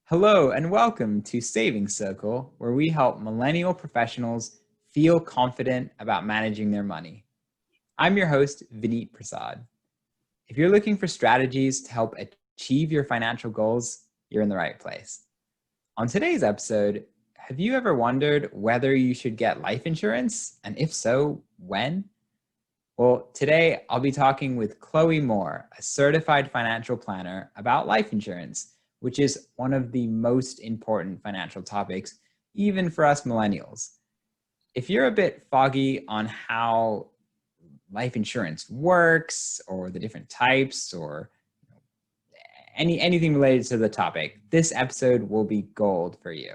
Hello and welcome to Savings Circle, where we help millennial professionals feel confident about managing their money. I'm your host, Vineet Prasad. If you're looking for strategies to help achieve your financial goals, you're in the right place. On today's episode, have you ever wondered whether you should get life insurance? And if so, when? Well, today I'll be talking with Chloé Moore, a certified financial planner, about life insurance, which is one of the most important financial topics, even for us millennials. If you're a bit foggy on how life insurance works or the different types or anything related to the topic, this episode will be gold for you.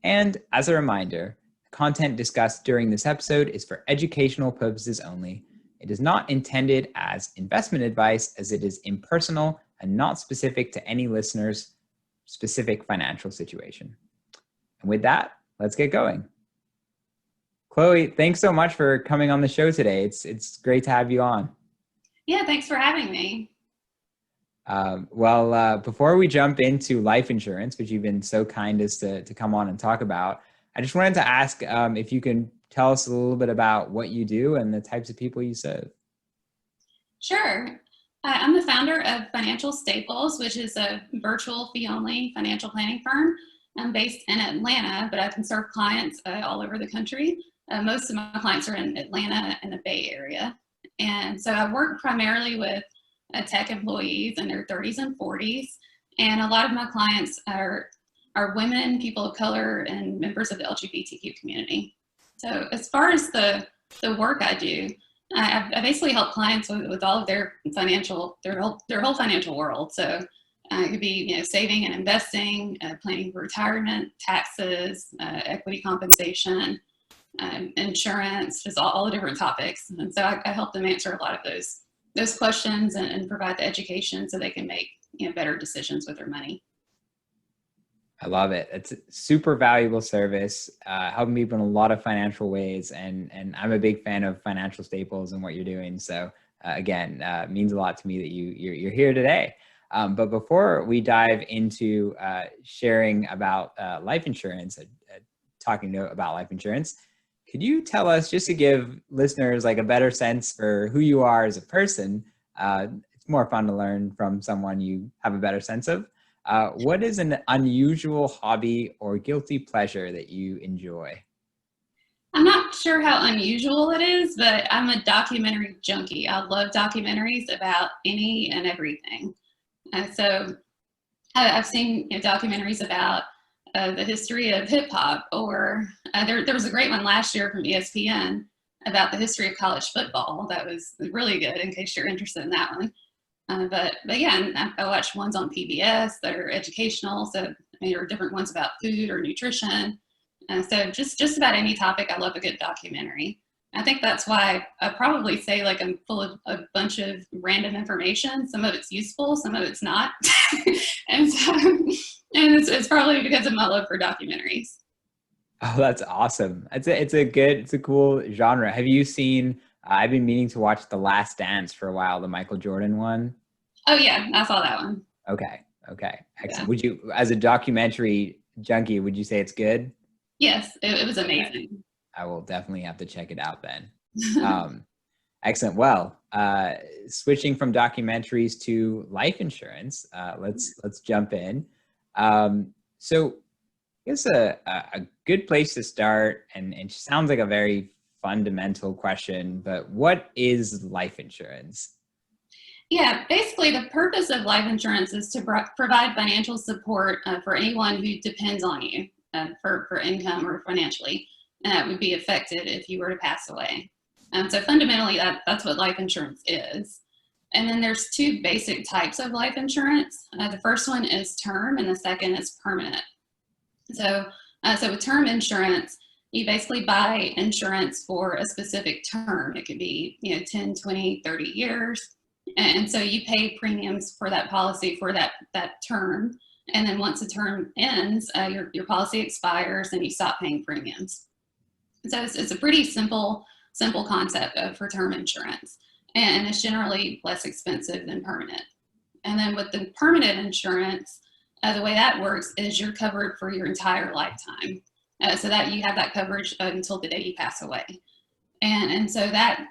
And as a reminder, the content discussed during this episode is for educational purposes only. It is not intended as investment advice, as it is impersonal and not specific to any listener's specific financial situation. And with that, let's get going. Chloé, thanks so much for coming on the show today. It's great to have you on. Yeah, thanks for having me. Before we jump into life insurance, which you've been so kind as to come on and talk about, I just wanted to ask if you can tell us a little bit about what you do and the types of people you serve. Sure. I'm the founder of Financial Staples, which is a virtual fee-only financial planning firm. I'm based in Atlanta, but I can serve clients all over the country. Most of my clients are in Atlanta and the Bay Area. And so I work primarily with tech employees in their 30s and 40s. And a lot of my clients are women, people of color, and members of the LGBTQ community. So as far as the work I do, I basically help clients with all of their whole financial world. So it could be saving and investing, planning for retirement, taxes, equity compensation, insurance, just all the different topics. And so I help them answer a lot of those questions and provide the education so they can make better decisions with their money. I love it. It's a super valuable service, helping people in a lot of financial ways. And I'm a big fan of Financial Staples and what you're doing. So again, it means a lot to me that you're here today. But before we dive into sharing about life insurance, talking about life insurance, could you tell us, just to give listeners like a better sense for who you are as a person? It's more fun to learn from someone you have a better sense of. What is an unusual hobby or guilty pleasure that you enjoy? I'm not sure how unusual it is, but I'm a documentary junkie. I love documentaries about any and everything. So I've seen documentaries about the history of hip hop, or there was a great one last year from ESPN about the history of college football. That was really good, in case you're interested in that one. But yeah, I watch ones on PBS that are educational. So there are different ones about food or nutrition. So just about any topic, I love a good documentary. I think that's why I probably say like I'm full of a bunch of random information. Some of it's useful, some of it's not. and it's probably because of my love for documentaries. Oh, that's awesome. It's a cool genre. Have you seen, I've been meaning to watch The Last Dance for a while, the Michael Jordan one. Oh yeah, I saw that one. Okay. Excellent. Yeah. Would you, as a documentary junkie, would you say it's good? Yes, it was amazing. Okay. I will definitely have to check it out then. Excellent. Well, switching from documentaries to life insurance, let's jump in. So I guess a good place to start, and it sounds like a very fundamental question, but what is life insurance? Yeah, basically the purpose of life insurance is to provide financial support for anyone who depends on you for income or financially, and that would be affected if you were to pass away. So fundamentally, that's what life insurance is. And then there's two basic types of life insurance. The first one is term, and the second is permanent. So with term insurance, you basically buy insurance for a specific term. It could be 10, 20, 30 years. And so you pay premiums for that policy for that term. And then once the term ends, your policy expires and you stop paying premiums. So it's a pretty simple concept for term insurance. And it's generally less expensive than permanent. And then with the permanent insurance, The way that works is you're covered for your entire lifetime. So that you have that coverage until the day you pass away. And so that,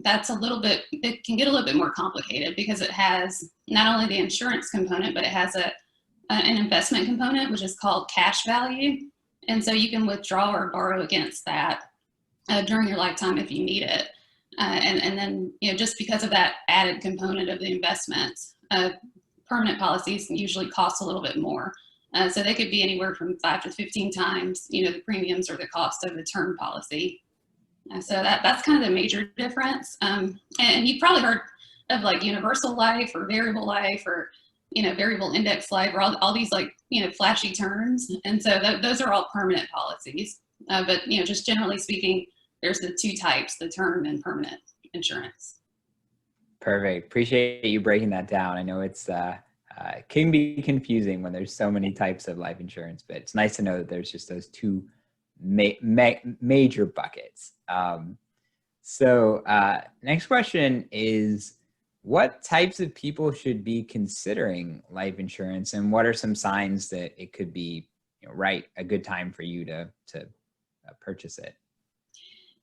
that's a little bit, it can get a little bit more complicated because it has not only the insurance component, but it has an investment component, which is called cash value. And so you can withdraw or borrow against that during your lifetime if you need it. And then, just because of that added component of the investments, permanent policies usually cost a little bit more. So they could be anywhere from 5 to 15 times, the premiums or the cost of the term policy. So that's kind of the major difference. And you've probably heard of like universal life or variable life or, variable index life or all these like, flashy terms. And so those are all permanent policies. But, just generally speaking, there's the two types, the term and permanent insurance. Perfect. Appreciate you breaking that down. I know it's can be confusing when there's so many types of life insurance, but it's nice to know that there's just those two major buckets. So next question is, what types of people should be considering life insurance, and what are some signs that it could be a good time for you to purchase it?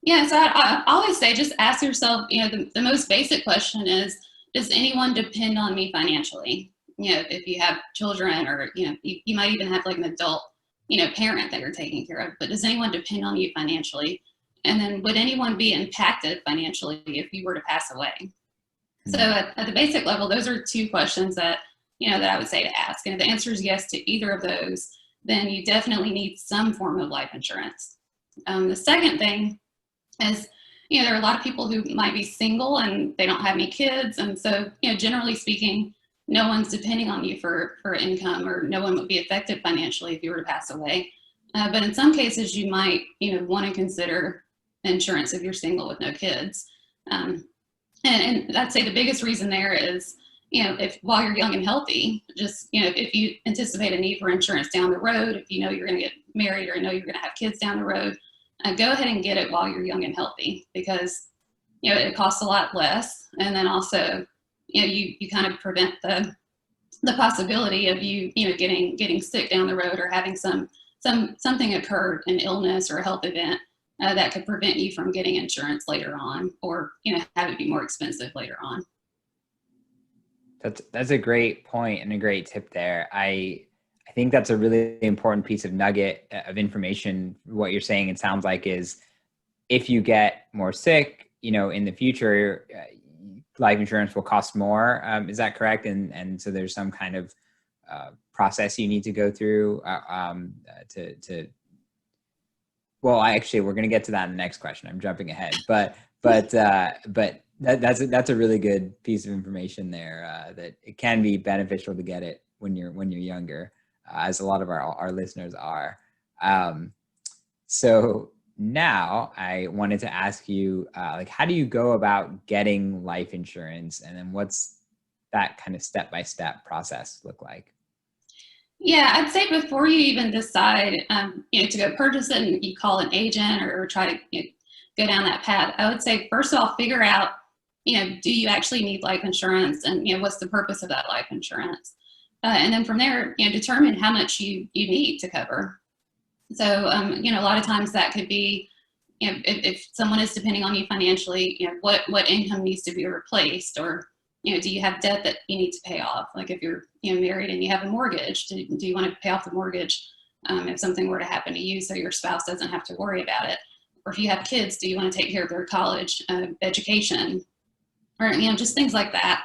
Yeah, so I always say just ask yourself, the most basic question is, does anyone depend on me financially? If you have children or, you might even have like an adult, parent that you're taking care of, but does anyone depend on you financially? And then would anyone be impacted financially if you were to pass away? Mm-hmm. So at the basic level, those are two questions that, that I would say to ask. And if the answer is yes to either of those, then you definitely need some form of life insurance. The second thing is, there are a lot of people who might be single and they don't have any kids. And so, generally speaking, no one's depending on you for income, or no one would be affected financially if you were to pass away. But in some cases, you might, want to consider insurance if you're single with no kids. And I'd say the biggest reason there is, if while you're young and healthy, just, if you anticipate a need for insurance down the road, if you're going to get married or you're going to have kids down the road, go ahead and get it while you're young and healthy, because, it costs a lot less. And then also, you kind of prevent the possibility of you, getting sick down the road or having something occur, an illness or a health event that could prevent you from getting insurance later on, or, have it be more expensive later on. That's a great point and a great tip there. I think that's a really important piece of nugget of information. What you're saying, it sounds like, is if you get more sick, in the future, life insurance will cost more. Is that correct? And so there's some kind of process you need to go through well, actually, we're going to get to that in the next question. I'm jumping ahead, but that's a really good piece of information there, that it can be beneficial to get it when you're younger, as a lot of our listeners are. So now I wanted to ask you, how do you go about getting life insurance, and then what's that kind of step-by-step process look like? Yeah, I'd say before you even decide, to go purchase it and you call an agent or try to go down that path, I would say, first of all, figure out, do you actually need life insurance, and, what's the purpose of that life insurance? And then from there, determine how much you need to cover. So, a lot of times that could be, if someone is depending on you financially, what income needs to be replaced, or, do you have debt that you need to pay off? Like if you're, married and you have a mortgage, do you want to pay off the mortgage if something were to happen to you, so your spouse doesn't have to worry about it? Or if you have kids, do you want to take care of their college education, or, just things like that.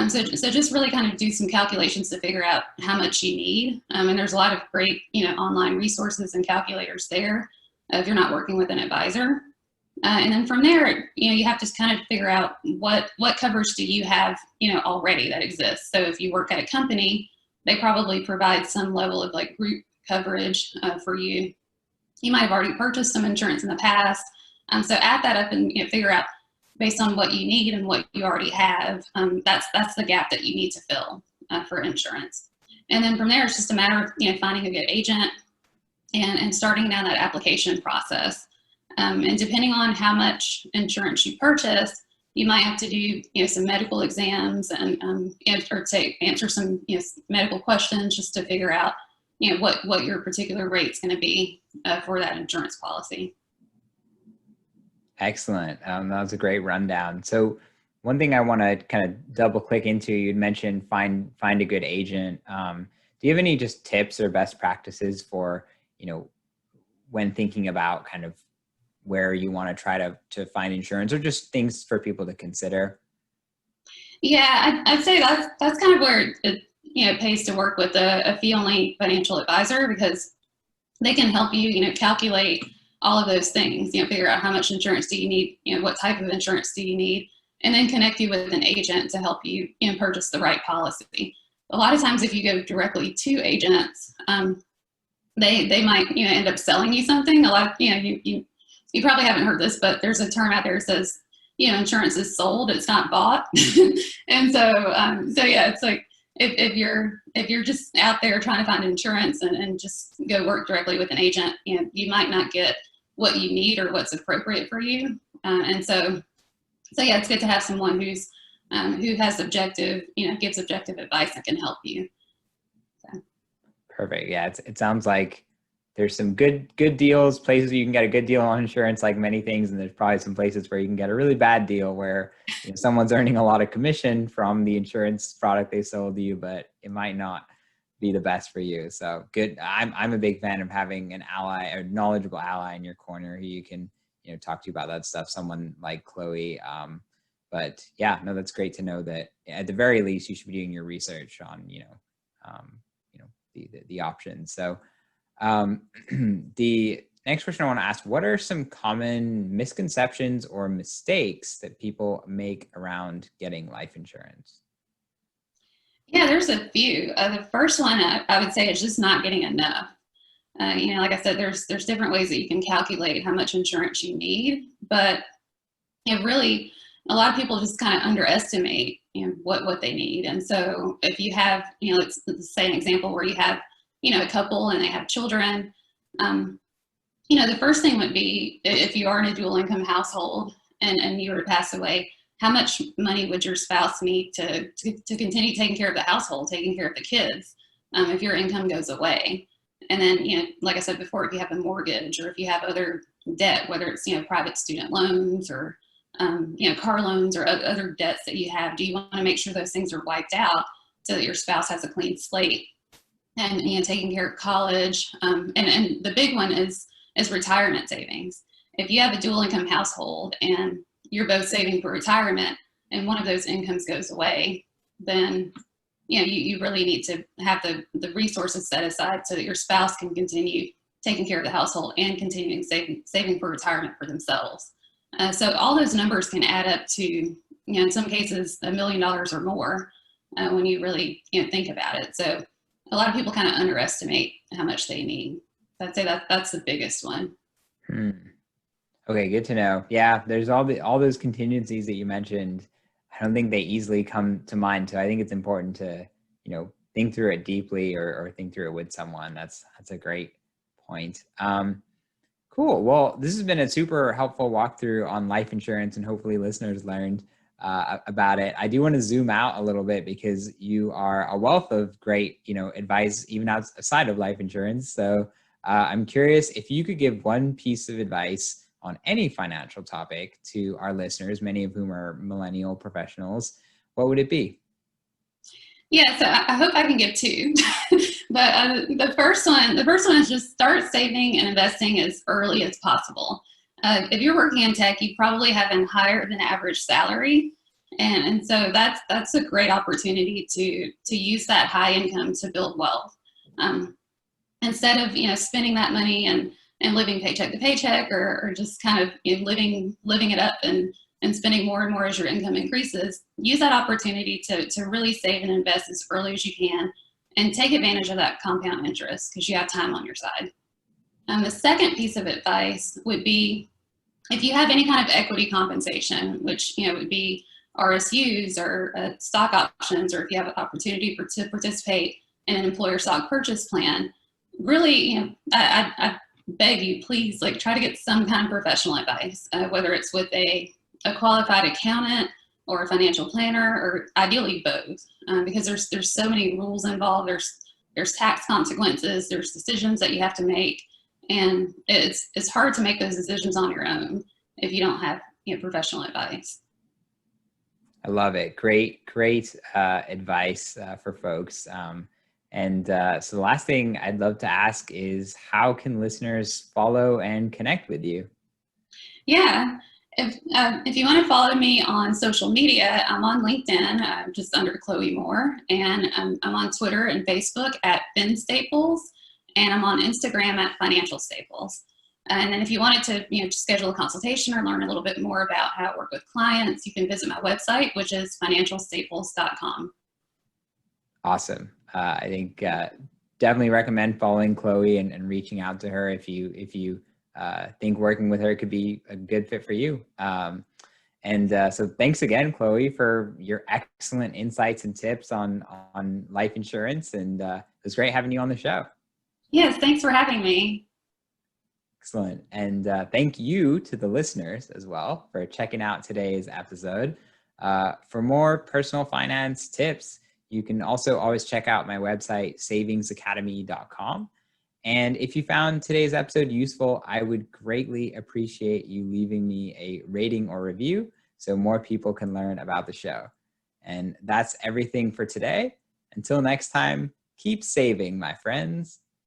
So just really kind of do some calculations to figure out how much you need. And there's a lot of great, online resources and calculators there if you're not working with an advisor. And then from there, you have to kind of figure out what coverage do you have, already that exists. So if you work at a company, they probably provide some level of like group coverage for you. You might have already purchased some insurance in the past. So add that up and figure out, based on what you need and what you already have, that's the gap that you need to fill for insurance. And then from there, it's just a matter of finding a good agent and starting down that application process. And depending on how much insurance you purchase, you might have to do, some medical exams and or answer some, medical questions just to figure out, what your particular rate's going to be for that insurance policy. Excellent. That was a great rundown. So one thing I want to kind of double click into, you'd mentioned find a good agent. Do you have any just tips or best practices for, when thinking about kind of where you want to try to find insurance, or just things for people to consider? Yeah, I'd say that's kind of where it pays to work with a fee-only financial advisor, because they can help you, calculate all of those things, figure out how much insurance do you need, what type of insurance do you need, and then connect you with an agent to help you, purchase the right policy. A lot of times if you go directly to agents, they might, end up selling you something. A lot of, you probably haven't heard this, but there's a term out there that says, insurance is sold, it's not bought. And so yeah, it's like, if you're just out there trying to find insurance and just go work directly with an agent, you might not get what you need or what's appropriate for you. And so yeah, it's good to have someone who has objective, gives objective advice and can help you. So. Perfect. Yeah, it sounds like there's some good deals, places you can get a good deal on insurance, like many things, and there's probably some places where you can get a really bad deal where someone's earning a lot of commission from the insurance product they sold to you, but it might not be the best for you. So good. I'm a big fan of having an ally, a knowledgeable ally in your corner who you can talk to you about that stuff. Someone like Chloe. But yeah, no, that's great to know that at the very least you should be doing your research on the options. So the next question I want to ask, what are some common misconceptions or mistakes that people make around getting life insurance? Yeah, there's a few. The first one I would say is just not getting enough. Like I said, there's different ways that you can calculate how much insurance you need, but really a lot of people just kind of underestimate what they need. And so if you have, let's say an example where you have a couple and they have children, the first thing would be, if you are in a dual income household and you were to pass away, how much money would your spouse need to continue taking care of the household, taking care of the kids, if your income goes away? And then, like I said before, if you have a mortgage or if you have other debt, whether it's, private student loans or, car loans or other debts that you have, do you want to make sure those things are wiped out so that your spouse has a clean slate? And, taking care of college. And the big one is retirement savings. If you have a dual income household and you're both saving for retirement and one of those incomes goes away, then you really need to have the resources set aside so that your spouse can continue taking care of the household and continuing saving for retirement for themselves. So all those numbers can add up to, in some cases, $1 million or more when you really think about it. So a lot of people kind of underestimate how much they need. I'd say that's the biggest one. Okay, good to know. Yeah, there's all those contingencies that you mentioned. I don't think they easily come to mind. So I think it's important to, think through it deeply or think through it with someone. That's a great point. Cool. Well, this has been a super helpful walkthrough on life insurance, and hopefully listeners learned about it. I do want to zoom out a little bit because you are a wealth of great, advice even outside of life insurance. So I'm curious if you could give one piece of advice on any financial topic to our listeners, many of whom are millennial professionals, what would it be? Yeah, so I hope I can give two. But the first one is just start saving and investing as early as possible. If you're working in tech, you probably have a higher than average salary. And so that's a great opportunity to use that high income to build wealth. Instead of, spending that money and living paycheck to paycheck or just kind of living it up and spending more and more as your income increases, use that opportunity to really save and invest as early as you can and take advantage of that compound interest because you have time on your side. The second piece of advice would be if you have any kind of equity compensation, which would be RSUs or stock options, or if you have an opportunity to participate in an employer stock purchase plan, really, I beg you, please, try to get some kind of professional advice, whether it's with a a qualified accountant or a financial planner, or ideally both, because there's so many rules involved. There's tax consequences. There's decisions that you have to make, and it's hard to make those decisions on your own if you don't have professional advice. I love it. Great advice for folks. So the last thing I'd love to ask is, how can listeners follow and connect with you? Yeah, if you want to follow me on social media, I'm on LinkedIn, just under Chloé Moore, and I'm on Twitter and Facebook at FinStaples, and I'm on Instagram at Financial Staples. And then if you wanted to, schedule a consultation or learn a little bit more about how I work with clients, you can visit my website, which is financialstaples.com. Awesome. I think definitely recommend following Chloé and reaching out to her if you think working with her could be a good fit for you. So thanks again, Chloé, for your excellent insights and tips on life insurance. And it was great having you on the show. Yes, thanks for having me. Excellent. And thank you to the listeners as well for checking out today's episode. For more personal finance tips, you can also always check out my website, savingsacademy.com. And if you found today's episode useful, I would greatly appreciate you leaving me a rating or review so more people can learn about the show. And that's everything for today. Until next time, keep saving, my friends.